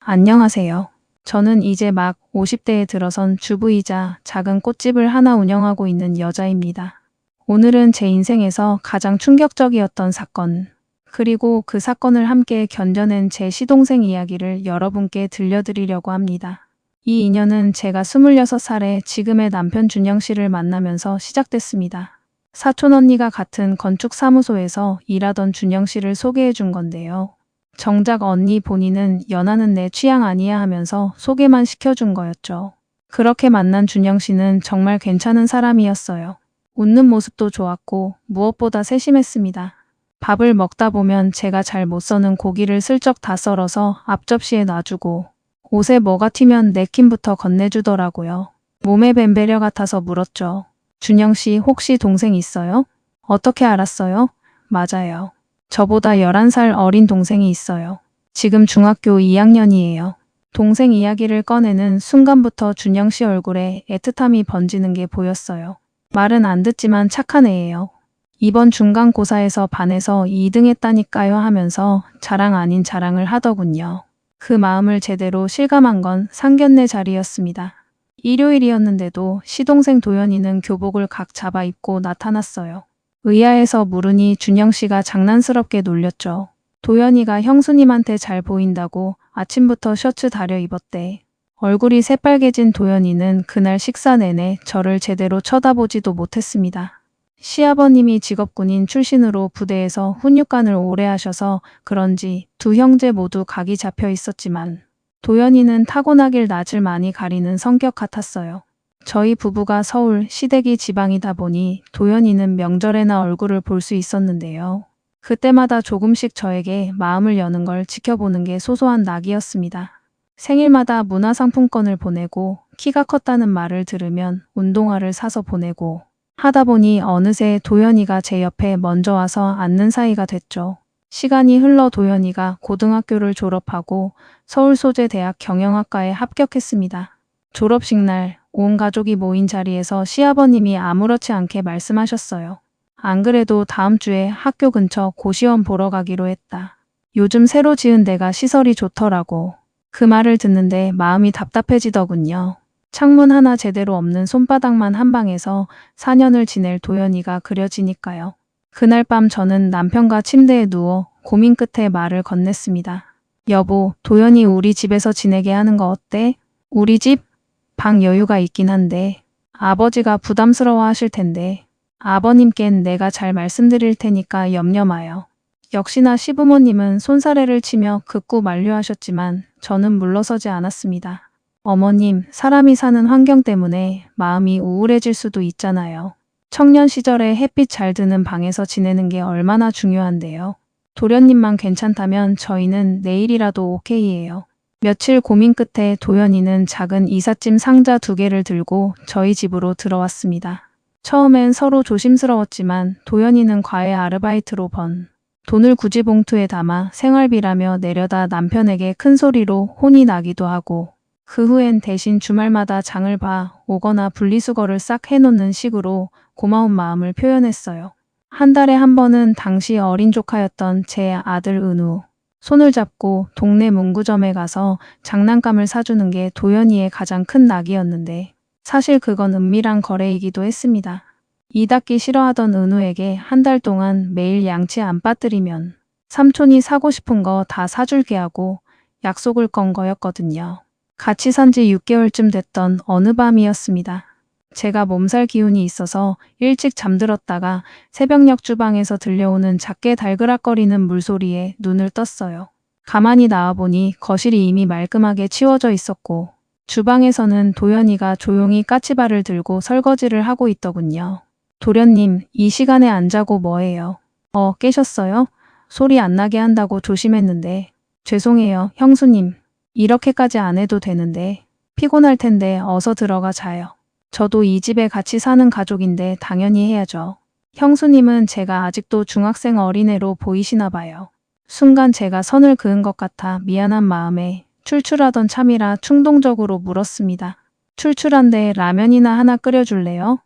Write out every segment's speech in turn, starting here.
안녕하세요. 저는 이제 막 50대에 들어선 주부이자 작은 꽃집을 하나 운영하고 있는 여자입니다. 오늘은 제 인생에서 가장 충격적이었던 사건, 그리고 그 사건을 함께 견뎌낸 제 시동생 이야기를 여러분께 들려드리려고 합니다. 이 인연은 제가 26살에 지금의 남편 준영 씨를 만나면서 시작됐습니다. 사촌 언니가 같은 건축사무소에서 일하던 준영 씨를 소개해 준 건데요. 정작 언니 본인은 연하는 내 취향 아니야 하면서 소개만 시켜준 거였죠. 그렇게 만난 준영 씨는 정말 괜찮은 사람이었어요. 웃는 모습도 좋았고 무엇보다 세심했습니다. 밥을 먹다 보면 제가 잘 못 써는 고기를 슬쩍 다 썰어서 앞접시에 놔주고 옷에 뭐가 튀면 냅킨부터 건네주더라고요. 몸에 뱀배려 같아서 물었죠. 준영 씨 혹시 동생 있어요? 어떻게 알았어요? 맞아요. 저보다 11살 어린 동생이 있어요. 지금 중학교 2학년이에요. 동생 이야기를 꺼내는 순간부터 준영 씨 얼굴에 애틋함이 번지는 게 보였어요. 말은 안 듣지만 착한 애예요. 이번 중간고사에서 반에서 2등 했다니까요 하면서 자랑 아닌 자랑을 하더군요. 그 마음을 제대로 실감한 건 상견례 자리였습니다. 일요일이었는데도 시동생 도연이는 교복을 각 잡아 입고 나타났어요. 의아해서 물으니 준영 씨가 장난스럽게 놀렸죠. 도연이가 형수님한테 잘 보인다고 아침부터 셔츠 다려 입었대. 얼굴이 새빨개진 도연이는 그날 식사 내내 저를 제대로 쳐다보지도 못했습니다. 시아버님이 직업군인 출신으로 부대에서 훈육관을 오래 하셔서 그런지 두 형제 모두 각이 잡혀 있었지만 도연이는 타고나길 낯을 많이 가리는 성격 같았어요. 저희 부부가 서울 시댁이 지방이다 보니 도연이는 명절에나 얼굴을 볼 수 있었는데요. 그때마다 조금씩 저에게 마음을 여는 걸 지켜보는 게 소소한 낙이었습니다. 생일마다 문화상품권을 보내고 키가 컸다는 말을 들으면 운동화를 사서 보내고 하다 보니 어느새 도연이가 제 옆에 먼저 와서 앉는 사이가 됐죠. 시간이 흘러 도연이가 고등학교를 졸업하고 서울소재대학 경영학과에 합격했습니다. 졸업식 날 온 가족이 모인 자리에서 시아버님이 아무렇지 않게 말씀하셨어요. 안 그래도 다음 주에 학교 근처 고시원 보러 가기로 했다. 요즘 새로 지은 데가 시설이 좋더라고. 그 말을 듣는데 마음이 답답해지더군요. 창문 하나 제대로 없는 손바닥만 한 방에서 4년을 지낼 도연이가 그려지니까요. 그날 밤 저는 남편과 침대에 누워 고민 끝에 말을 건넸습니다. 여보, 도연이 우리 집에서 지내게 하는 거 어때? 우리 집? 방 여유가 있긴 한데 아버지가 부담스러워 하실 텐데 아버님께는 내가 잘 말씀드릴 테니까 염려 마요. 역시나 시부모님은 손사래를 치며 극구 만류하셨지만 저는 물러서지 않았습니다. 어머님, 사람이 사는 환경 때문에 마음이 우울해질 수도 있잖아요. 청년 시절에 햇빛 잘 드는 방에서 지내는 게 얼마나 중요한데요. 도련님만 괜찮다면 저희는 내일이라도 오케이예요. 며칠 고민 끝에 도연이는 작은 이삿짐 상자 2개를 들고 저희 집으로 들어왔습니다. 처음엔 서로 조심스러웠지만 도연이는 과외 아르바이트로 번 돈을 구지봉투에 담아 생활비라며 내려다 남편에게 큰 소리로 혼이 나기도 하고 그 후엔 대신 주말마다 장을 봐 오거나 분리수거를 싹 해놓는 식으로 고마운 마음을 표현했어요. 한 달에 한 번은 당시 어린 조카였던 제 아들 은우 손을 잡고 동네 문구점에 가서 장난감을 사주는 게 도연이의 가장 큰 낙이었는데 사실 그건 은밀한 거래이기도 했습니다. 이 닦기 싫어하던 은우에게 한 달 동안 매일 양치 안 빠뜨리면 삼촌이 사고 싶은 거 다 사줄게 하고 약속을 건 거였거든요. 같이 산 지 6개월쯤 됐던 어느 밤이었습니다. 제가 몸살 기운이 있어서 일찍 잠들었다가 새벽녘 주방에서 들려오는 작게 달그락거리는 물소리에 눈을 떴어요. 가만히 나와보니 거실이 이미 말끔하게 치워져 있었고 주방에서는 도연이가 조용히 까치발을 들고 설거지를 하고 있더군요. 도련님, 이 시간에 안 자고 뭐해요? 깨셨어요? 소리 안 나게 한다고 조심했는데. 죄송해요, 형수님. 이렇게까지 안 해도 되는데. 피곤할 텐데 어서 들어가 자요. 저도 이 집에 같이 사는 가족인데 당연히 해야죠. 형수님은 제가 아직도 중학생 어린애로 보이시나 봐요. 순간 제가 선을 그은 것 같아 미안한 마음에 출출하던 참이라 충동적으로 물었습니다. 출출한데 라면이나 하나 끓여줄래요?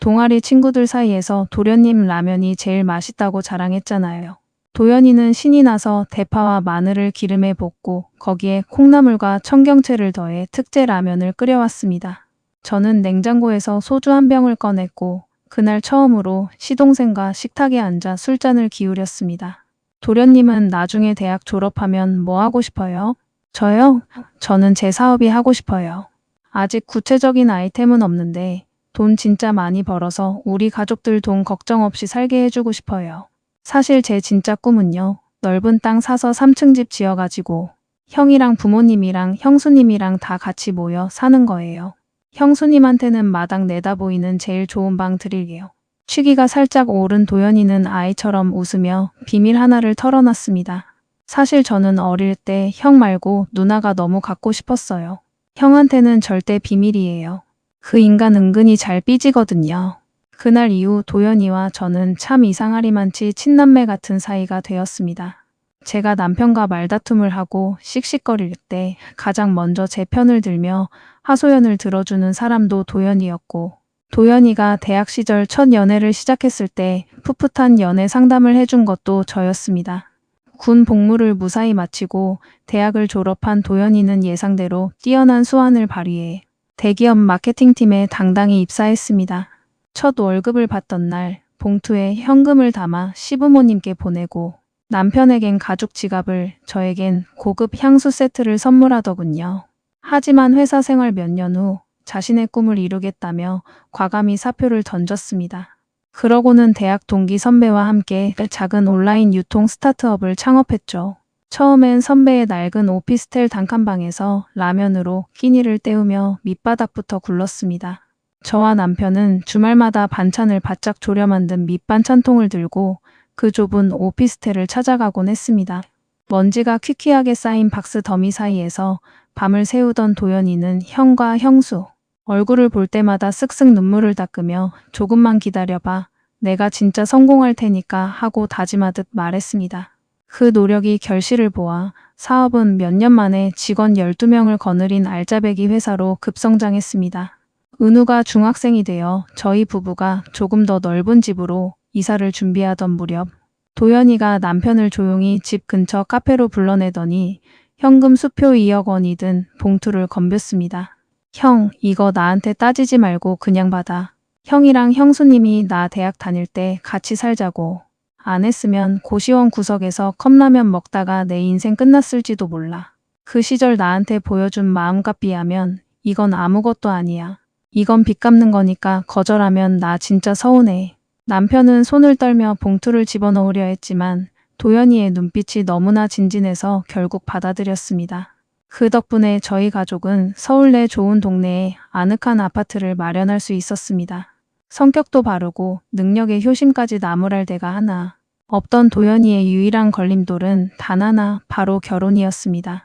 동아리 친구들 사이에서 도련님 라면이 제일 맛있다고 자랑했잖아요. 도연이는 신이 나서 대파와 마늘을 기름에 볶고 거기에 콩나물과 청경채를 더해 특제 라면을 끓여왔습니다. 저는 냉장고에서 소주 한 병을 꺼냈고 그날 처음으로 시동생과 식탁에 앉아 술잔을 기울였습니다. 도련님은 나중에 대학 졸업하면 뭐 하고 싶어요? 저요? 저는 제 사업이 하고 싶어요. 아직 구체적인 아이템은 없는데 돈 진짜 많이 벌어서 우리 가족들 돈 걱정 없이 살게 해주고 싶어요. 사실 제 진짜 꿈은요. 넓은 땅 사서 3층 집 지어가지고 형이랑 부모님이랑 형수님이랑 다 같이 모여 사는 거예요. 형수님한테는 마당 내다 보이는 제일 좋은 방 드릴게요. 취기가 살짝 오른 도연이는 아이처럼 웃으며 비밀 하나를 털어놨습니다. 사실 저는 어릴 때 형 말고 누나가 너무 갖고 싶었어요. 형한테는 절대 비밀이에요. 그 인간 은근히 잘 삐지거든요. 그날 이후 도연이와 저는 참 이상하리만치 친남매 같은 사이가 되었습니다. 제가 남편과 말다툼을 하고 씩씩거릴 때 가장 먼저 제 편을 들며 하소연을 들어주는 사람도 도연이였고, 도연이가 대학 시절 첫 연애를 시작했을 때 풋풋한 연애 상담을 해준 것도 저였습니다. 군 복무를 무사히 마치고 대학을 졸업한 도연이는 예상대로 뛰어난 수완을 발휘해 대기업 마케팅팀에 당당히 입사했습니다. 첫 월급을 받던 날 봉투에 현금을 담아 시부모님께 보내고 남편에겐 가죽 지갑을, 저에겐 고급 향수 세트를 선물하더군요. 하지만 회사 생활 몇 년 후 자신의 꿈을 이루겠다며 과감히 사표를 던졌습니다. 그러고는 대학 동기 선배와 함께 작은 온라인 유통 스타트업을 창업했죠. 처음엔 선배의 낡은 오피스텔 단칸방에서 라면으로 끼니를 때우며 밑바닥부터 굴렀습니다. 저와 남편은 주말마다 반찬을 바짝 졸여 만든 밑반찬통을 들고 그 좁은 오피스텔을 찾아가곤 했습니다. 먼지가 퀴퀴하게 쌓인 박스 더미 사이에서 밤을 새우던 도연이는 형과 형수, 얼굴을 볼 때마다 쓱쓱 눈물을 닦으며 조금만 기다려봐, 내가 진짜 성공할 테니까 하고 다짐하듯 말했습니다. 그 노력이 결실을 보아 사업은 몇 년 만에 직원 12명을 거느린 알짜배기 회사로 급성장했습니다. 은우가 중학생이 되어 저희 부부가 조금 더 넓은 집으로 이사를 준비하던 무렵 도연이가 남편을 조용히 집 근처 카페로 불러내더니 현금 수표 2억 원이 든 봉투를 건넸습니다. 형, 이거 나한테 따지지 말고 그냥 받아. 형이랑 형수님이 나 대학 다닐 때 같이 살자고. 안 했으면 고시원 구석에서 컵라면 먹다가 내 인생 끝났을지도 몰라. 그 시절 나한테 보여준 마음과 비하면 이건 아무것도 아니야. 이건 빚 갚는 거니까 거절하면 나 진짜 서운해. 남편은 손을 떨며 봉투를 집어넣으려 했지만 도연이의 눈빛이 너무나 진진해서 결국 받아들였습니다. 그 덕분에 저희 가족은 서울 내 좋은 동네에 아늑한 아파트를 마련할 수 있었습니다. 성격도 바르고 능력의 효심까지 나무랄 데가 하나 없던 도연이의 유일한 걸림돌은 단 하나, 바로 결혼이었습니다.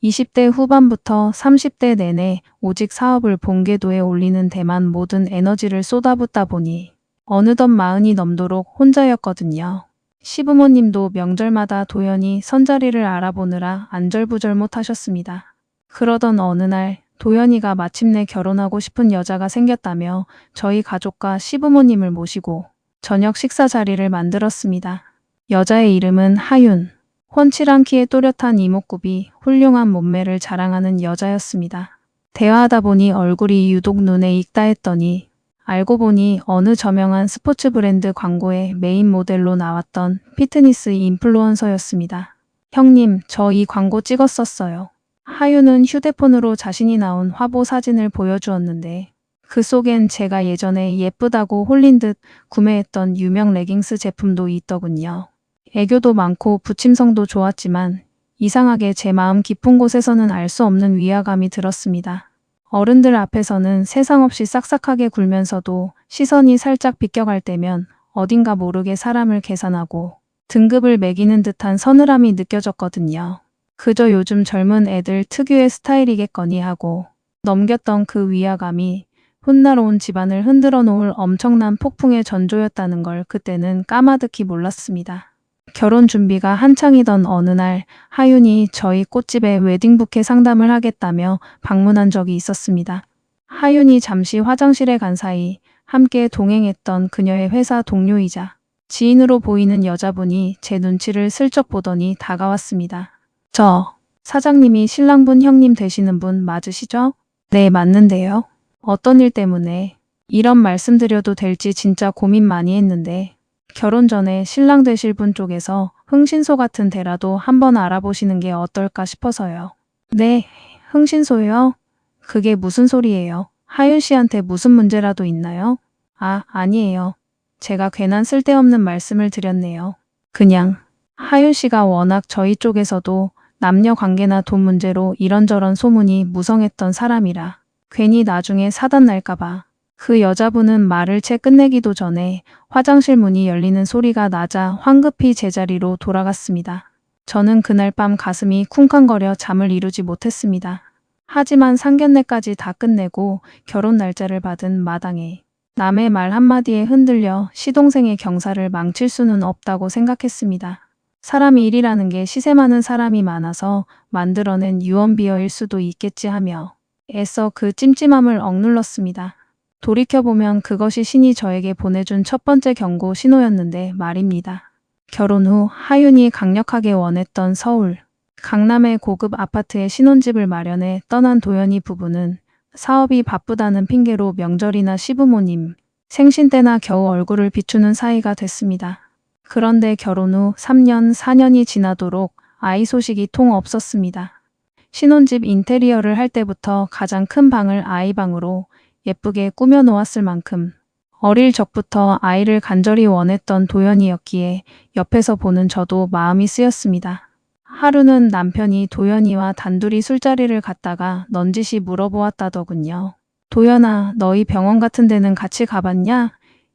20대 후반부터 30대 내내 오직 사업을 본궤도에 올리는 데만 모든 에너지를 쏟아붓다 보니 어느덧 40이 넘도록 혼자였거든요. 시부모님도 명절마다 도연이 선자리를 알아보느라 안절부절 못하셨습니다. 그러던 어느 날 도연이가 마침내 결혼하고 싶은 여자가 생겼다며 저희 가족과 시부모님을 모시고 저녁 식사 자리를 만들었습니다. 여자의 이름은 하윤. 훤칠한 키에 또렷한 이목구비, 훌륭한 몸매를 자랑하는 여자였습니다. 대화하다 보니 얼굴이 유독 눈에 익다 했더니 알고 보니 어느 저명한 스포츠 브랜드 광고에 메인 모델로 나왔던 피트니스 인플루언서였습니다. 형님, 저 이 광고 찍었었어요. 하윤은 휴대폰으로 자신이 나온 화보 사진을 보여주었는데 그 속엔 제가 예전에 예쁘다고 홀린 듯 구매했던 유명 레깅스 제품도 있더군요. 애교도 많고 부침성도 좋았지만 이상하게 제 마음 깊은 곳에서는 알 수 없는 위화감이 들었습니다. 어른들 앞에서는 세상 없이 싹싹하게 굴면서도 시선이 살짝 비껴갈 때면 어딘가 모르게 사람을 계산하고 등급을 매기는 듯한 서늘함이 느껴졌거든요. 그저 요즘 젊은 애들 특유의 스타일이겠거니 하고 넘겼던 그 위화감이 훗날 온 집안을 흔들어 놓을 엄청난 폭풍의 전조였다는 걸 그때는 까마득히 몰랐습니다. 결혼 준비가 한창이던 어느 날 하윤이 저희 꽃집에 웨딩 부케 상담을 하겠다며 방문한 적이 있었습니다. 하윤이 잠시 화장실에 간 사이 함께 동행했던 그녀의 회사 동료이자 지인으로 보이는 여자분이 제 눈치를 슬쩍 보더니 다가왔습니다. 저, 사장님이 신랑분 형님 되시는 분 맞으시죠? 네, 맞는데요. 어떤 일 때문에 이런 말씀 드려도 될지 진짜 고민 많이 했는데 결혼 전에 신랑 되실 분 쪽에서 흥신소 같은 데라도 한번 알아보시는 게 어떨까 싶어서요. 네, 흥신소요? 그게 무슨 소리예요? 하윤 씨한테 무슨 문제라도 있나요? 아, 아니에요. 제가 괜한 쓸데없는 말씀을 드렸네요. 그냥 하윤 씨가 워낙 저희 쪽에서도 남녀 관계나 돈 문제로 이런저런 소문이 무성했던 사람이라 괜히 나중에 사단 날까봐. 그 여자분은 말을 채 끝내기도 전에 화장실 문이 열리는 소리가 나자 황급히 제자리로 돌아갔습니다. 저는 그날 밤 가슴이 쿵쾅거려 잠을 이루지 못했습니다. 하지만 상견례까지 다 끝내고 결혼 날짜를 받은 마당에 남의 말 한마디에 흔들려 시동생의 경사를 망칠 수는 없다고 생각했습니다. 사람 일이라는 게 시세 많은 사람이 많아서 만들어낸 유언비어일 수도 있겠지 하며 애써 그 찜찜함을 억눌렀습니다. 돌이켜보면 그것이 신이 저에게 보내준 첫 번째 경고 신호였는데 말입니다. 결혼 후 하윤이 강력하게 원했던 서울, 강남의 고급 아파트에 신혼집을 마련해 떠난 도연이 부부는 사업이 바쁘다는 핑계로 명절이나 시부모님, 생신 때나 겨우 얼굴을 비추는 사이가 됐습니다. 그런데 결혼 후 3년, 4년이 지나도록 아이 소식이 통 없었습니다. 신혼집 인테리어를 할 때부터 가장 큰 방을 아이방으로 예쁘게 꾸며 놓았을 만큼 어릴 적부터 아이를 간절히 원했던 도연이였기에 옆에서 보는 저도 마음이 쓰였습니다. 하루는 남편이 도연이와 단둘이 술자리를 갔다가 넌지시 물어보았다더군요. 도연아, 너희 병원 같은 데는 같이 가봤냐?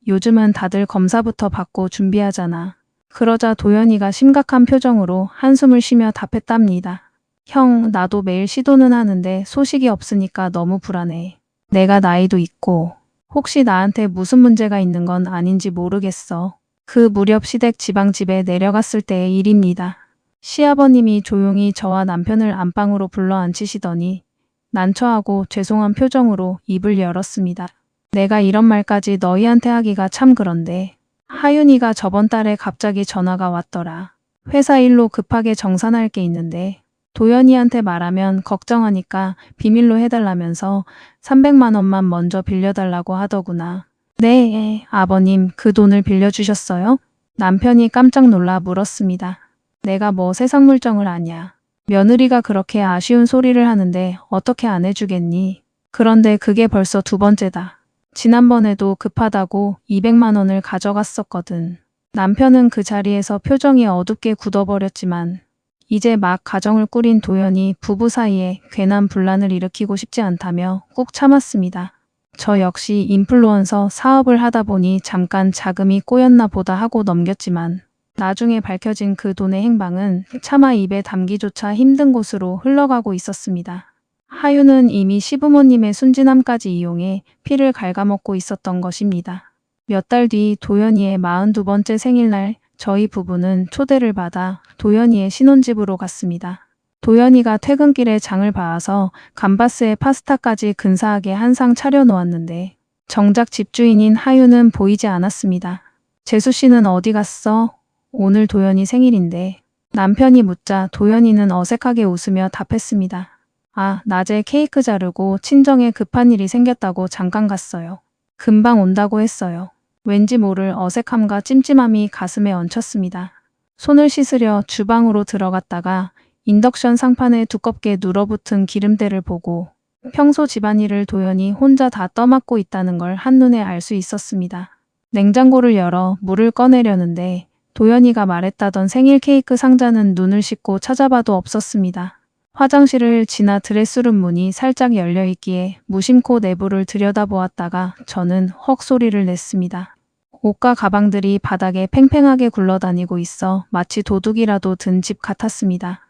요즘은 다들 검사부터 받고 준비하잖아. 그러자 도연이가 심각한 표정으로 한숨을 쉬며 답했답니다. 형, 나도 매일 시도는 하는데 소식이 없으니까 너무 불안해. 내가 나이도 있고 혹시 나한테 무슨 문제가 있는 건 아닌지 모르겠어. 그 무렵 시댁 지방집에 내려갔을 때의 일입니다. 시아버님이 조용히 저와 남편을 안방으로 불러 앉히시더니 난처하고 죄송한 표정으로 입을 열었습니다. 내가 이런 말까지 너희한테 하기가 참 그런데 하윤이가 저번 달에 갑자기 전화가 왔더라. 회사 일로 급하게 정산할 게 있는데 도연이한테 말하면 걱정하니까 비밀로 해달라면서 300만 원만 먼저 빌려달라고 하더구나. 네, 아버님 그 돈을 빌려주셨어요? 남편이 깜짝 놀라 물었습니다. 내가 뭐 세상 물정을 아냐. 며느리가 그렇게 아쉬운 소리를 하는데 어떻게 안 해주겠니? 그런데 그게 벌써 두 번째다. 지난번에도 급하다고 200만 원을 가져갔었거든. 남편은 그 자리에서 표정이 어둡게 굳어버렸지만 이제 막 가정을 꾸린 도연이 부부 사이에 괜한 분란을 일으키고 싶지 않다며 꾹 참았습니다. 저 역시 인플루언서 사업을 하다 보니 잠깐 자금이 꼬였나 보다 하고 넘겼지만 나중에 밝혀진 그 돈의 행방은 차마 입에 담기조차 힘든 곳으로 흘러가고 있었습니다. 하윤은 이미 시부모님의 순진함까지 이용해 피를 갉아먹고 있었던 것입니다. 몇 달 뒤 도연이의 42번째 생일날 저희 부부는 초대를 받아 도연이의 신혼집으로 갔습니다. 도연이가 퇴근길에 장을 봐서 감바스에 파스타까지 근사하게 한 상 차려놓았는데 정작 집주인인 하윤은 보이지 않았습니다. 재수 씨는 어디 갔어? 오늘 도연이 생일인데. 남편이 묻자 도연이는 어색하게 웃으며 답했습니다. 아, 낮에 케이크 자르고 친정에 급한 일이 생겼다고 잠깐 갔어요. 금방 온다고 했어요. 왠지 모를 어색함과 찜찜함이 가슴에 얹혔습니다. 손을 씻으려 주방으로 들어갔다가 인덕션 상판에 두껍게 눌어붙은 기름때를 보고 평소 집안일을 도연이 혼자 다 떠맡고 있다는 걸 한눈에 알 수 있었습니다. 냉장고를 열어 물을 꺼내려는데 도연이가 말했다던 생일 케이크 상자는 눈을 씻고 찾아봐도 없었습니다. 화장실을 지나 드레스룸 문이 살짝 열려있기에 무심코 내부를 들여다보았다가 저는 헉 소리를 냈습니다. 옷과 가방들이 바닥에 팽팽하게 굴러다니고 있어 마치 도둑이라도 든 집 같았습니다.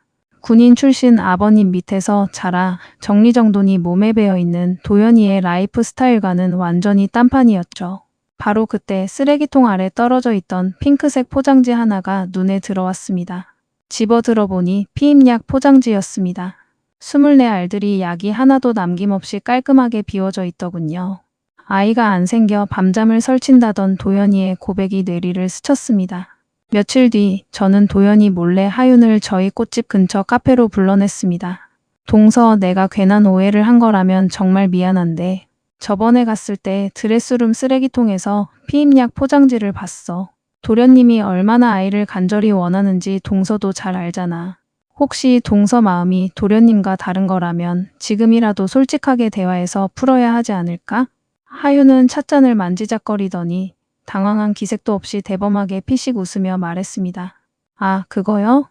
군인 출신 아버님 밑에서 자라 정리정돈이 몸에 배어있는 도연이의 라이프 스타일과는 완전히 딴판이었죠. 바로 그때 쓰레기통 아래 떨어져 있던 핑크색 포장지 하나가 눈에 들어왔습니다. 집어들어 보니 피임약 포장지였습니다. 24알들이 약이 하나도 남김없이 깔끔하게 비워져 있더군요. 아이가 안 생겨 밤잠을 설친다던 도연이의 고백이 뇌리를 스쳤습니다. 며칠 뒤 저는 도연이 몰래 하윤을 저희 꽃집 근처 카페로 불러냈습니다. 동서, 내가 괜한 오해를 한 거라면 정말 미안한데 저번에 갔을 때 드레스룸 쓰레기통에서 피임약 포장지를 봤어. 도련님이 얼마나 아이를 간절히 원하는지 동서도 잘 알잖아. 혹시 동서 마음이 도련님과 다른 거라면 지금이라도 솔직하게 대화해서 풀어야 하지 않을까? 하윤은 찻잔을 만지작거리더니 당황한 기색도 없이 대범하게 피식 웃으며 말했습니다. 아, 그거요?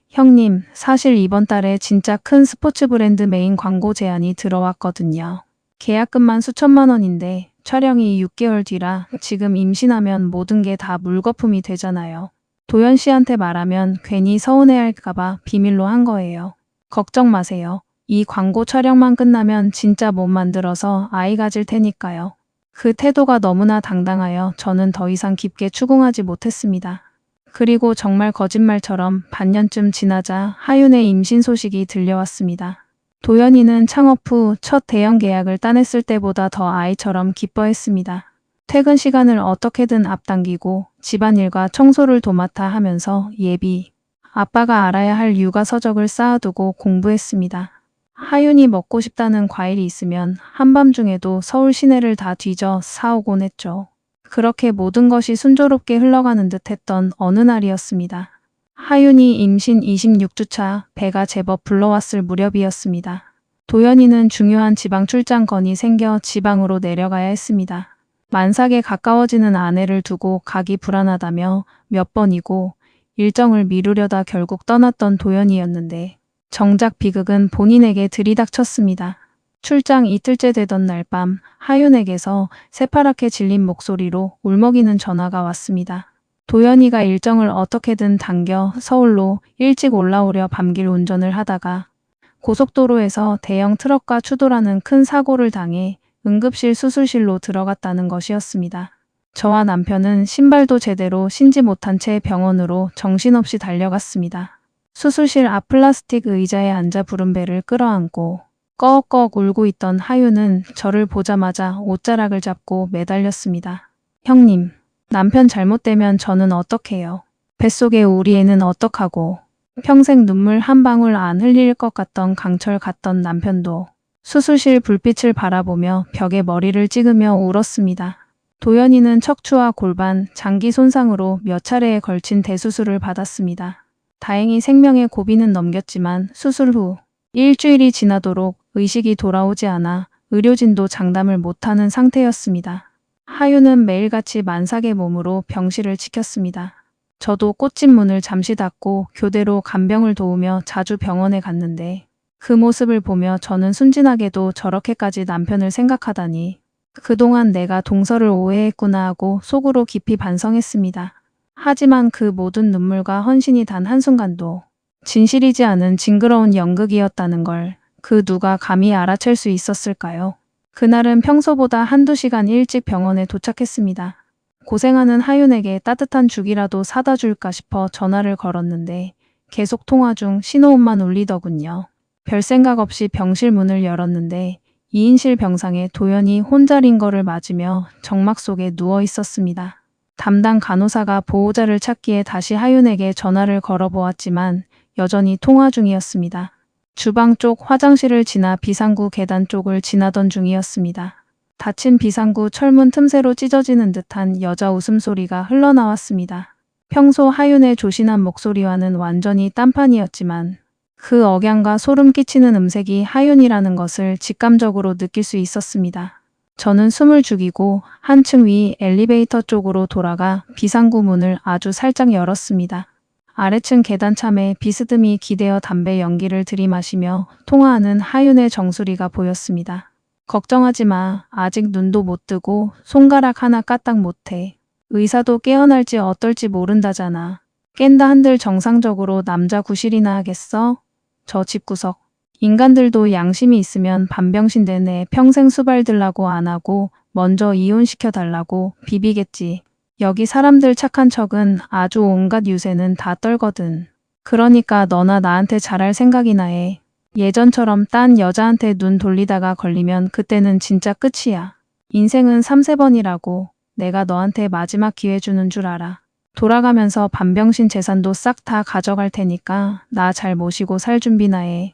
형님, 사실 이번 달에 진짜 큰 스포츠 브랜드 메인 광고 제안이 들어왔거든요. 계약금만 수천만 원인데 촬영이 6개월 뒤라 지금 임신하면 모든 게 다 물거품이 되잖아요. 도연 씨한테 말하면 괜히 서운해할까봐 비밀로 한 거예요. 걱정 마세요. 이 광고 촬영만 끝나면 진짜 못 만들어서 아이 가질 테니까요. 그 태도가 너무나 당당하여 저는 더 이상 깊게 추궁하지 못했습니다. 그리고 정말 거짓말처럼 반년쯤 지나자 하윤의 임신 소식이 들려왔습니다. 도연이는 창업 후 첫 대형 계약을 따냈을 때보다 더 아이처럼 기뻐했습니다. 퇴근 시간을 어떻게든 앞당기고 집안일과 청소를 도맡아 하면서 예비, 아빠가 알아야 할 육아 서적을 쌓아두고 공부했습니다. 하윤이 먹고 싶다는 과일이 있으면 한밤중에도 서울 시내를 다 뒤져 사오곤 했죠. 그렇게 모든 것이 순조롭게 흘러가는 듯 했던 어느 날이었습니다. 하윤이 임신 26주차 배가 제법 불러왔을 무렵이었습니다. 도연이는 중요한 지방 출장 건이 생겨 지방으로 내려가야 했습니다. 만삭에 가까워지는 아내를 두고 가기 불안하다며 몇 번이고 일정을 미루려다 결국 떠났던 도연이였는데 정작 비극은 본인에게 들이닥쳤습니다. 출장 이틀째 되던 날 밤 하윤에게서 새파랗게 질린 목소리로 울먹이는 전화가 왔습니다. 도연이가 일정을 어떻게든 당겨 서울로 일찍 올라오려 밤길 운전을 하다가 고속도로에서 대형 트럭과 추돌하는 큰 사고를 당해 응급실 수술실로 들어갔다는 것이었습니다. 저와 남편은 신발도 제대로 신지 못한 채 병원으로 정신없이 달려갔습니다. 수술실 앞 플라스틱 의자에 앉아 부른 배를 끌어안고 꺼억꺼억 울고 있던 하윤은 저를 보자마자 옷자락을 잡고 매달렸습니다. 형님, 남편 잘못되면 저는 어떡해요? 뱃속에 우리 애는 어떡하고? 평생 눈물 한 방울 안 흘릴 것 같던 강철 같던 남편도 수술실 불빛을 바라보며 벽에 머리를 찍으며 울었습니다. 도연이는 척추와 골반, 장기 손상으로 몇 차례에 걸친 대수술을 받았습니다. 다행히 생명의 고비는 넘겼지만 수술 후 일주일이 지나도록 의식이 돌아오지 않아 의료진도 장담을 못하는 상태였습니다. 하윤은 매일같이 만삭의 몸으로 병실을 지켰습니다. 저도 꽃집 문을 잠시 닫고 교대로 간병을 도우며 자주 병원에 갔는데 그 모습을 보며 저는 순진하게도 저렇게까지 남편을 생각하다니 그동안 내가 동서를 오해했구나 하고 속으로 깊이 반성했습니다. 하지만 그 모든 눈물과 헌신이 단 한순간도 진실이지 않은 징그러운 연극이었다는 걸 그 누가 감히 알아챌 수 있었을까요? 그날은 평소보다 한두 시간 일찍 병원에 도착했습니다. 고생하는 하윤에게 따뜻한 죽이라도 사다 줄까 싶어 전화를 걸었는데 계속 통화 중 신호음만 울리더군요. 별 생각 없이 병실 문을 열었는데 2인실 병상에 도연이 혼자린 거를 맞으며 정막 속에 누워 있었습니다. 담당 간호사가 보호자를 찾기에 다시 하윤에게 전화를 걸어보았지만 여전히 통화 중이었습니다. 주방 쪽 화장실을 지나 비상구 계단 쪽을 지나던 중이었습니다. 닫힌 비상구 철문 틈새로 찢어지는 듯한 여자 웃음소리가 흘러나왔습니다. 평소 하윤의 조신한 목소리와는 완전히 딴판이었지만 그 억양과 소름 끼치는 음색이 하윤이라는 것을 직감적으로 느낄 수 있었습니다. 저는 숨을 죽이고 한층 위 엘리베이터 쪽으로 돌아가 비상구 문을 아주 살짝 열었습니다. 아래층 계단참에 비스듬히 기대어 담배 연기를 들이마시며 통화하는 하윤의 정수리가 보였습니다. 걱정하지 마. 아직 눈도 못 뜨고 손가락 하나 까딱 못해. 의사도 깨어날지 어떨지 모른다잖아. 깬다 한들 정상적으로 남자 구실이나 하겠어? 저 집구석. 인간들도 양심이 있으면 반병신 되네 평생 수발들라고 안 하고 먼저 이혼시켜달라고 비비겠지. 여기 사람들 착한 척은 아주 온갖 유세는 다 떨거든. 그러니까 너나 나한테 잘할 생각이나 해. 예전처럼 딴 여자한테 눈 돌리다가 걸리면 그때는 진짜 끝이야. 인생은 3~4번이라고. 내가 너한테 마지막 기회 주는 줄 알아. 돌아가면서 반병신 재산도 싹 다 가져갈 테니까 나 잘 모시고 살 준비나 해.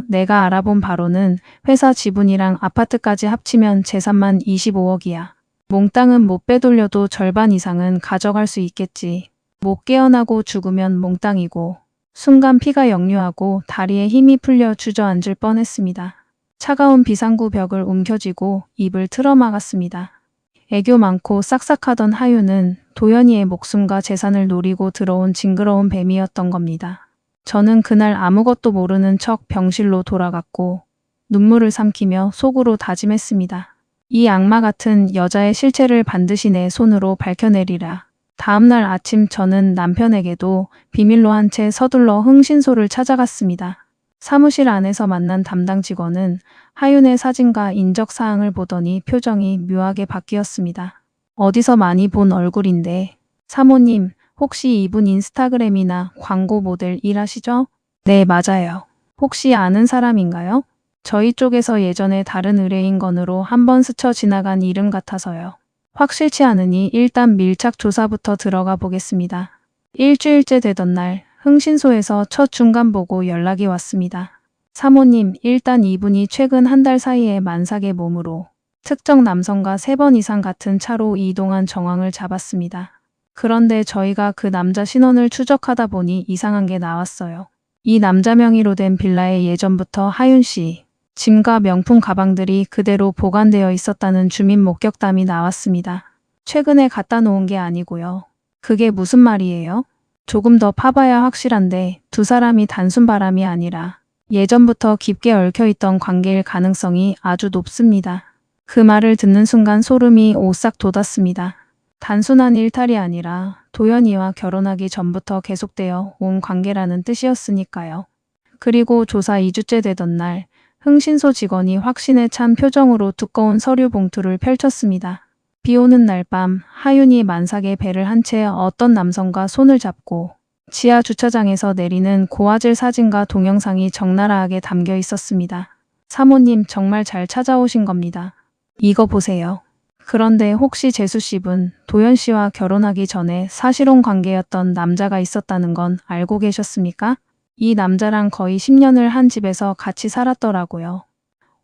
내가 알아본 바로는 회사 지분이랑 아파트까지 합치면 재산만 25억이야. 몽땅은 못 빼돌려도 절반 이상은 가져갈 수 있겠지. 못 깨어나고 죽으면 몽땅이고. 순간 피가 역류하고 다리에 힘이 풀려 주저앉을 뻔했습니다. 차가운 비상구 벽을 움켜쥐고 입을 틀어막았습니다. 애교 많고 싹싹하던 하유는 도연이의 목숨과 재산을 노리고 들어온 징그러운 뱀이었던 겁니다. 저는 그날 아무것도 모르는 척 병실로 돌아갔고 눈물을 삼키며 속으로 다짐했습니다. 이 악마 같은 여자의 실체를 반드시 내 손으로 밝혀내리라. 다음날 아침 저는 남편에게도 비밀로 한 채 서둘러 흥신소를 찾아갔습니다. 사무실 안에서 만난 담당 직원은 하윤의 사진과 인적사항을 보더니 표정이 묘하게 바뀌었습니다. 어디서 많이 본 얼굴인데. 사모님, 혹시 이분 인스타그램이나 광고 모델 일하시죠? 네, 맞아요. 혹시 아는 사람인가요? 저희 쪽에서 예전에 다른 의뢰인 건으로 한번 스쳐 지나간 이름 같아서요. 확실치 않으니 일단 밀착 조사부터 들어가 보겠습니다. 일주일째 되던 날 흥신소에서 첫 중간 보고 연락이 왔습니다. 사모님, 일단 이분이 최근 한 달 사이에 만삭의 몸으로 특정 남성과 3번 이상 같은 차로 이동한 정황을 잡았습니다. 그런데 저희가 그 남자 신원을 추적하다 보니 이상한 게 나왔어요. 이 남자 명의로 된 빌라에 예전부터 하윤 씨 짐과 명품 가방들이 그대로 보관되어 있었다는 주민 목격담이 나왔습니다. 최근에 갖다 놓은 게 아니고요. 그게 무슨 말이에요? 조금 더 파봐야 확실한데 두 사람이 단순 바람이 아니라 예전부터 깊게 얽혀있던 관계일 가능성이 아주 높습니다. 그 말을 듣는 순간 소름이 오싹 돋았습니다. 단순한 일탈이 아니라 도연이와 결혼하기 전부터 계속되어 온 관계라는 뜻이었으니까요. 그리고 조사 2주째 되던 날 흥신소 직원이 확신에 찬 표정으로 두꺼운 서류 봉투를 펼쳤습니다. 비 오는 날 밤 하윤이 만삭의 배를 한 채 어떤 남성과 손을 잡고 지하 주차장에서 내리는 고화질 사진과 동영상이 적나라하게 담겨 있었습니다. 사모님, 정말 잘 찾아오신 겁니다. 이거 보세요. 그런데 혹시 재수 씨분 도연 씨와 결혼하기 전에 사실혼 관계였던 남자가 있었다는 건 알고 계셨습니까? 이 남자랑 거의 10년을 한 집에서 같이 살았더라고요.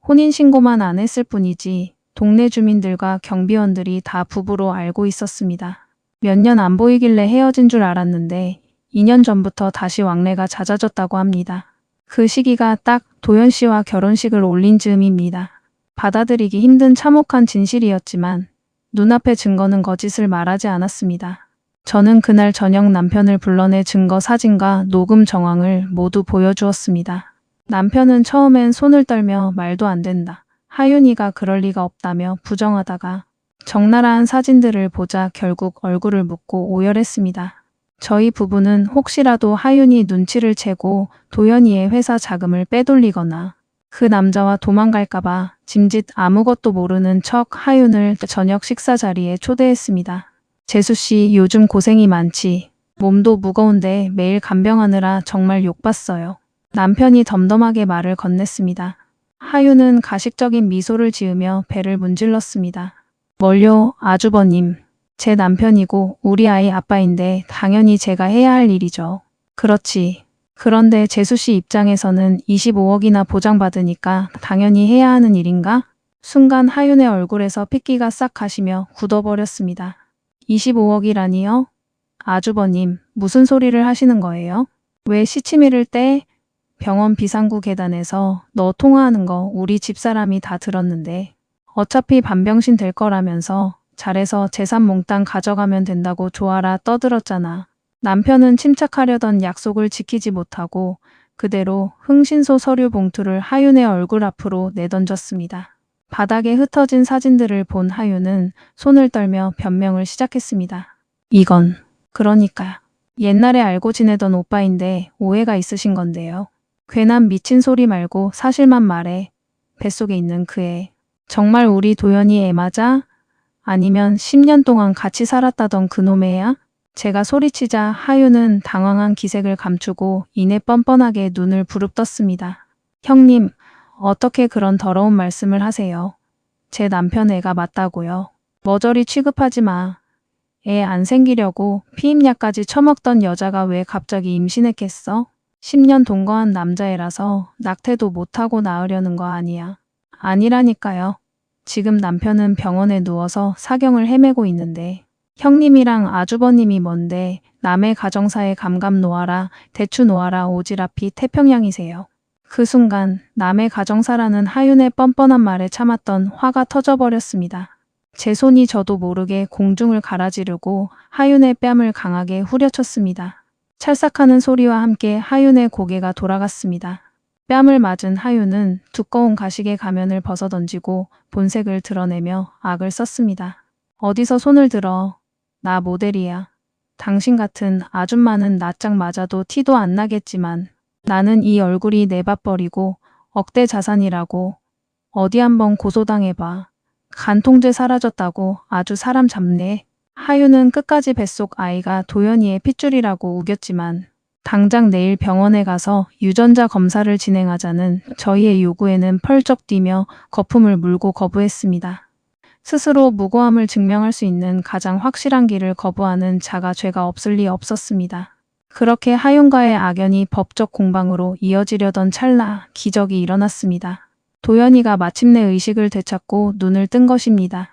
혼인신고만 안 했을 뿐이지 동네 주민들과 경비원들이 다 부부로 알고 있었습니다. 몇 년 안 보이길래 헤어진 줄 알았는데 2년 전부터 다시 왕래가 잦아졌다고 합니다. 그 시기가 딱 도연 씨와 결혼식을 올린 즈음입니다. 받아들이기 힘든 참혹한 진실이었지만 눈앞의 증거는 거짓을 말하지 않았습니다. 저는 그날 저녁 남편을 불러내 증거 사진과 녹음 정황을 모두 보여주었습니다. 남편은 처음엔 손을 떨며 말도 안 된다. 하윤이가 그럴 리가 없다며 부정하다가 적나라한 사진들을 보자 결국 얼굴을 묻고 오열했습니다. 저희 부부는 혹시라도 하윤이 눈치를 채고 도연이의 회사 자금을 빼돌리거나 그 남자와 도망갈까봐 짐짓 아무것도 모르는 척 하윤을 저녁 식사 자리에 초대했습니다. 재수씨, 요즘 고생이 많지. 몸도 무거운데 매일 간병하느라 정말 욕봤어요. 남편이 덤덤하게 말을 건넸습니다. 하윤은 가식적인 미소를 지으며 배를 문질렀습니다. 뭘요, 아주버님. 제 남편이고 우리 아이 아빠인데 당연히 제가 해야 할 일이죠. 그렇지. 그런데 재수씨 입장에서는 25억이나 보장받으니까 당연히 해야 하는 일인가? 순간 하윤의 얼굴에서 핏기가 싹 가시며 굳어버렸습니다. 25억이라니요? 아주버님, 무슨 소리를 하시는 거예요? 왜 시치미를 떼? 병원 비상구 계단에서 너 통화하는 거 우리 집사람이 다 들었는데 어차피 반병신 될 거라면서 잘해서 재산 몽땅 가져가면 된다고 좋아라 떠들었잖아. 남편은 침착하려던 약속을 지키지 못하고 그대로 흥신소 서류 봉투를 하윤의 얼굴 앞으로 내던졌습니다. 바닥에 흩어진 사진들을 본 하윤은 손을 떨며 변명을 시작했습니다. 이건 그러니까 옛날에 알고 지내던 오빠인데 오해가 있으신 건데요. 괜한 미친 소리 말고 사실만 말해. 뱃속에 있는 그 애. 정말 우리 도연이 애 맞아? 아니면 10년 동안 같이 살았다던 그놈의 애야? 제가 소리치자 하윤은 당황한 기색을 감추고 이내 뻔뻔하게 눈을 부릅떴습니다. 형님, 어떻게 그런 더러운 말씀을 하세요? 제 남편 애가 맞다고요. 머저리 취급하지 마. 애 안 생기려고 피임약까지 처먹던 여자가 왜 갑자기 임신했겠어? 10년 동거한 남자애라서 낙태도 못하고 낳으려는 거 아니야. 아니라니까요. 지금 남편은 병원에 누워서 사경을 헤매고 있는데 형님이랑 아주버님이 뭔데 남의 가정사에 감감 놓아라 대추 놓아라 오지랖이 태평양이세요. 그 순간 남의 가정사라는 하윤의 뻔뻔한 말에 참았던 화가 터져버렸습니다. 제 손이 저도 모르게 공중을 갈아지르고 하윤의 뺨을 강하게 후려쳤습니다. 찰싹하는 소리와 함께 하윤의 고개가 돌아갔습니다. 뺨을 맞은 하윤은 두꺼운 가식의 가면을 벗어던지고 본색을 드러내며 악을 썼습니다. 어디서 손을 들어. 나 모델이야. 당신 같은 아줌마는 낯짝 맞아도 티도 안 나겠지만 나는 이 얼굴이 내 밥벌이고 억대 자산이라고. 어디 한번 고소당해봐. 간통죄 사라졌다고 아주 사람 잡네. 하윤은 끝까지 뱃속 아이가 도연이의 핏줄이라고 우겼지만 당장 내일 병원에 가서 유전자 검사를 진행하자는 저희의 요구에는 펄쩍 뛰며 거품을 물고 거부했습니다. 스스로 무고함을 증명할 수 있는 가장 확실한 길을 거부하는 자가 죄가 없을 리 없었습니다. 그렇게 하윤과의 악연이 법적 공방으로 이어지려던 찰나 기적이 일어났습니다. 도연이가 마침내 의식을 되찾고 눈을 뜬 것입니다.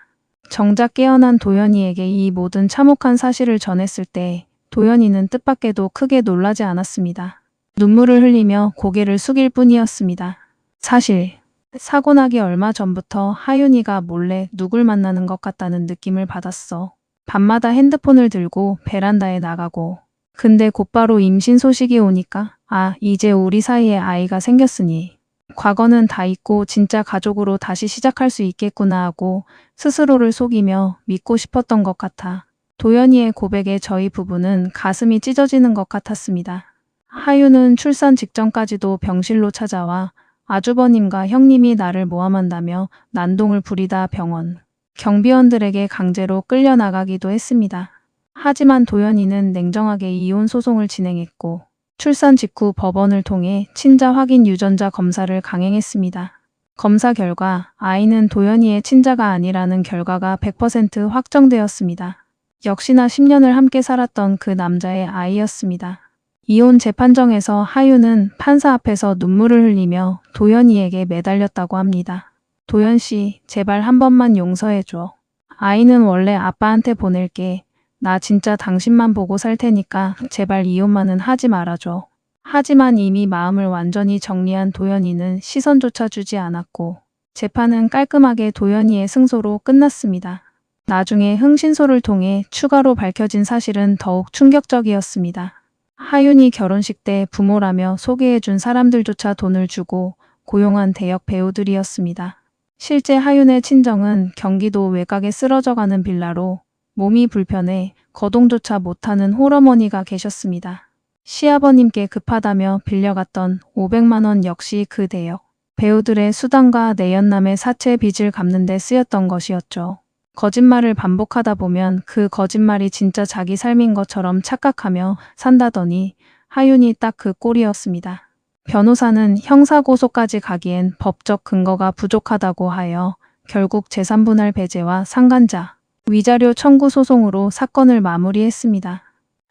정작 깨어난 도연이에게 이 모든 참혹한 사실을 전했을 때 도연이는 뜻밖에도 크게 놀라지 않았습니다. 눈물을 흘리며 고개를 숙일 뿐이었습니다. 사실 사고 나기 얼마 전부터 하윤이가 몰래 누굴 만나는 것 같다는 느낌을 받았어. 밤마다 핸드폰을 들고 베란다에 나가고 근데 곧바로 임신 소식이 오니까 이제 우리 사이에 아이가 생겼으니 과거는 다 잊고 진짜 가족으로 다시 시작할 수 있겠구나 하고 스스로를 속이며 믿고 싶었던 것 같아. 도연이의 고백에 저희 부부는 가슴이 찢어지는 것 같았습니다. 하윤은 출산 직전까지도 병실로 찾아와 아주버님과 형님이 나를 모함한다며 난동을 부리다 병원, 경비원들에게 강제로 끌려나가기도 했습니다. 하지만 도연이는 냉정하게 이혼 소송을 진행했고 출산 직후 법원을 통해 친자 확인 유전자 검사를 강행했습니다. 검사 결과 아이는 도연이의 친자가 아니라는 결과가 100% 확정되었습니다. 역시나 10년을 함께 살았던 그 남자의 아이였습니다. 이혼 재판정에서 하윤은 판사 앞에서 눈물을 흘리며 도연이에게 매달렸다고 합니다. 도연 씨, 제발 한 번만 용서해줘. 아이는 원래 아빠한테 보낼게. 나 진짜 당신만 보고 살 테니까 제발 이혼만은 하지 말아줘. 하지만 이미 마음을 완전히 정리한 도연이는 시선조차 주지 않았고 재판은 깔끔하게 도연이의 승소로 끝났습니다. 나중에 흥신소를 통해 추가로 밝혀진 사실은 더욱 충격적이었습니다. 하윤이 결혼식 때 부모라며 소개해준 사람들조차 돈을 주고 고용한 대역 배우들이었습니다. 실제 하윤의 친정은 경기도 외곽에 쓰러져가는 빌라로 몸이 불편해 거동조차 못하는 홀어머니가 계셨습니다. 시아버님께 급하다며 빌려갔던 500만 원 역시 그 대역 배우들의 수당과 내연남의 사채 빚을 갚는 데 쓰였던 것이었죠. 거짓말을 반복하다 보면 그 거짓말이 진짜 자기 삶인 것처럼 착각하며 산다더니 하윤이 딱 그 꼴이었습니다. 변호사는 형사고소까지 가기엔 법적 근거가 부족하다고 하여 결국 재산분할 배제와 상간자, 위자료 청구 소송으로 사건을 마무리했습니다.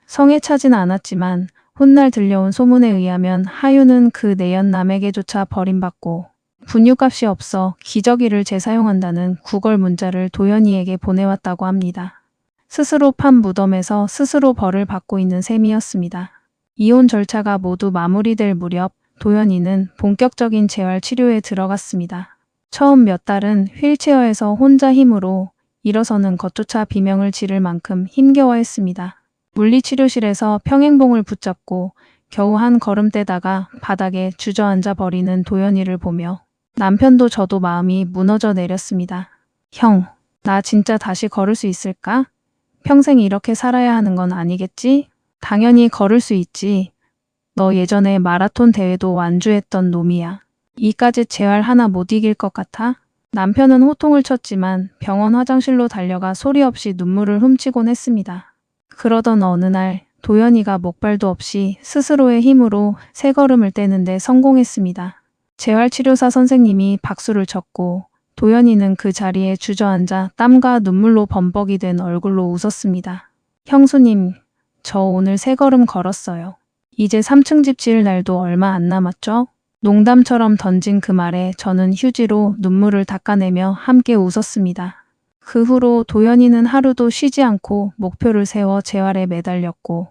성에 차진 않았지만 훗날 들려온 소문에 의하면 하윤은 그 내연남에게조차 버림받고 분유값이 없어 기저귀를 재사용한다는 구걸 문자를 도연이에게 보내왔다고 합니다. 스스로 판 무덤에서 스스로 벌을 받고 있는 셈이었습니다. 이혼 절차가 모두 마무리될 무렵 도연이는 본격적인 재활 치료에 들어갔습니다. 처음 몇 달은 휠체어에서 혼자 힘으로 일어서는 것조차 비명을 지를 만큼 힘겨워했습니다. 물리치료실에서 평행봉을 붙잡고 겨우 한 걸음 떼다가 바닥에 주저앉아 버리는 도연이를 보며 남편도 저도 마음이 무너져 내렸습니다. 형, 나 진짜 다시 걸을 수 있을까? 평생 이렇게 살아야 하는 건 아니겠지? 당연히 걸을 수 있지. 너 예전에 마라톤 대회도 완주했던 놈이야. 이까짓 재활 하나 못 이길 것 같아? 남편은 호통을 쳤지만 병원 화장실로 달려가 소리 없이 눈물을 훔치곤 했습니다. 그러던 어느 날 도연이가 목발도 없이 스스로의 힘으로 세 걸음을 떼는데 성공했습니다. 재활치료사 선생님이 박수를 쳤고 도연이는 그 자리에 주저앉아 땀과 눈물로 범벅이 된 얼굴로 웃었습니다. 형수님, 저 오늘 3걸음 걸었어요. 이제 3층 집 지을 날도 얼마 안 남았죠? 농담처럼 던진 그 말에 저는 휴지로 눈물을 닦아내며 함께 웃었습니다. 그 후로 도연이는 하루도 쉬지 않고 목표를 세워 재활에 매달렸고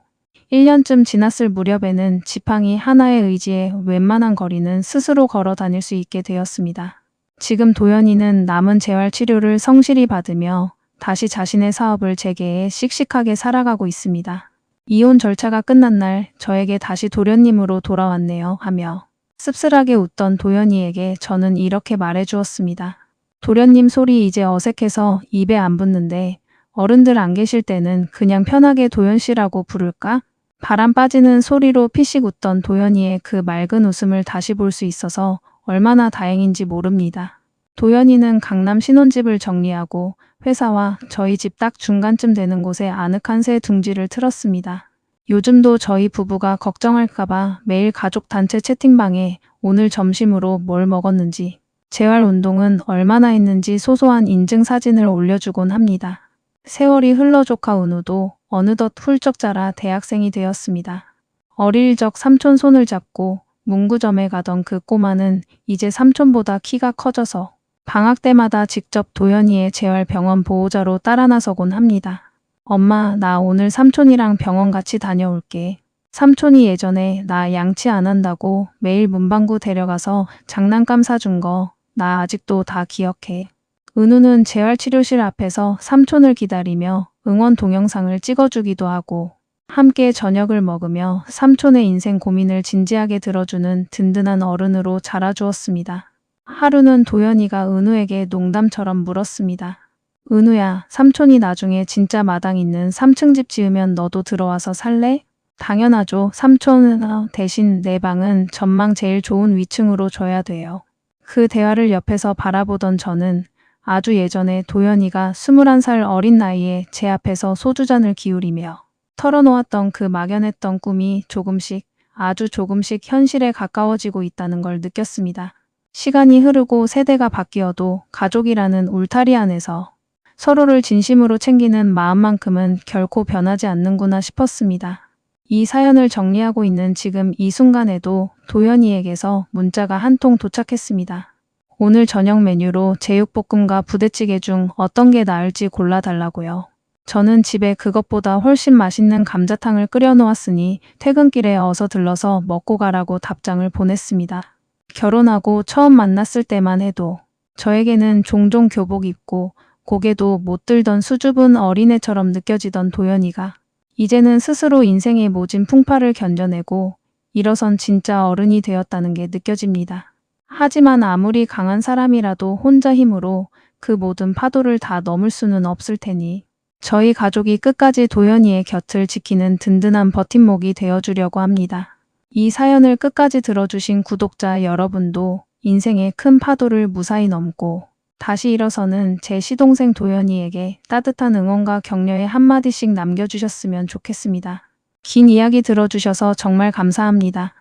1년쯤 지났을 무렵에는 지팡이 하나의 의지에 웬만한 거리는 스스로 걸어 다닐 수 있게 되었습니다. 지금 도연이는 남은 재활 치료를 성실히 받으며 다시 자신의 사업을 재개해 씩씩하게 살아가고 있습니다. 이혼 절차가 끝난 날 저에게 다시 도련님으로 돌아왔네요 하며 씁쓸하게 웃던 도연이에게 저는 이렇게 말해주었습니다. 도련님 소리 이제 어색해서 입에 안 붙는데 어른들 안 계실 때는 그냥 편하게 도연씨라고 부를까? 바람 빠지는 소리로 피식 웃던 도연이의 그 맑은 웃음을 다시 볼 수 있어서 얼마나 다행인지 모릅니다. 도연이는 강남 신혼집을 정리하고 회사와 저희 집 딱 중간쯤 되는 곳에 아늑한 새 둥지를 틀었습니다. 요즘도 저희 부부가 걱정할까봐 매일 가족 단체 채팅방에 오늘 점심으로 뭘 먹었는지, 재활 운동은 얼마나 했는지 소소한 인증 사진을 올려주곤 합니다. 세월이 흘러 조카 은우도 어느덧 훌쩍 자라 대학생이 되었습니다. 어릴 적 삼촌 손을 잡고 문구점에 가던 그 꼬마는 이제 삼촌보다 키가 커져서 방학 때마다 직접 도연이의 재활병원 보호자로 따라 나서곤 합니다. 엄마, 나 오늘 삼촌이랑 병원 같이 다녀올게. 삼촌이 예전에 나 양치 안 한다고 매일 문방구 데려가서 장난감 사준 거 나 아직도 다 기억해. 은우는 재활치료실 앞에서 삼촌을 기다리며 응원 동영상을 찍어주기도 하고 함께 저녁을 먹으며 삼촌의 인생 고민을 진지하게 들어주는 든든한 어른으로 자라주었습니다. 하루는 도연이가 은우에게 농담처럼 물었습니다. 은우야, 삼촌이 나중에 진짜 마당 있는 3층 집 지으면 너도 들어와서 살래? 당연하죠. 삼촌은 대신 내 방은 전망 제일 좋은 위층으로 줘야 돼요. 그 대화를 옆에서 바라보던 저는 아주 예전에 도연이가 21살 어린 나이에 제 앞에서 소주잔을 기울이며 털어놓았던 그 막연했던 꿈이 조금씩 아주 조금씩 현실에 가까워지고 있다는 걸 느꼈습니다. 시간이 흐르고 세대가 바뀌어도 가족이라는 울타리 안에서 서로를 진심으로 챙기는 마음만큼은 결코 변하지 않는구나 싶었습니다. 이 사연을 정리하고 있는 지금 이 순간에도 도연이에게서 문자가 한 통 도착했습니다. 오늘 저녁 메뉴로 제육볶음과 부대찌개 중 어떤 게 나을지 골라달라고요. 저는 집에 그것보다 훨씬 맛있는 감자탕을 끓여 놓았으니 퇴근길에 어서 들러서 먹고 가라고 답장을 보냈습니다. 결혼하고 처음 만났을 때만 해도 저에게는 종종 교복 입고 고개도 못 들던 수줍은 어린애처럼 느껴지던 도연이가 이제는 스스로 인생의 모진 풍파를 견뎌내고 일어선 진짜 어른이 되었다는 게 느껴집니다. 하지만 아무리 강한 사람이라도 혼자 힘으로 그 모든 파도를 다 넘을 수는 없을 테니 저희 가족이 끝까지 도연이의 곁을 지키는 든든한 버팀목이 되어주려고 합니다. 이 사연을 끝까지 들어주신 구독자 여러분도 인생의 큰 파도를 무사히 넘고 다시 일어서는 제 시동생 도연이에게 따뜻한 응원과 격려의 한마디씩 남겨주셨으면 좋겠습니다. 긴 이야기 들어주셔서 정말 감사합니다.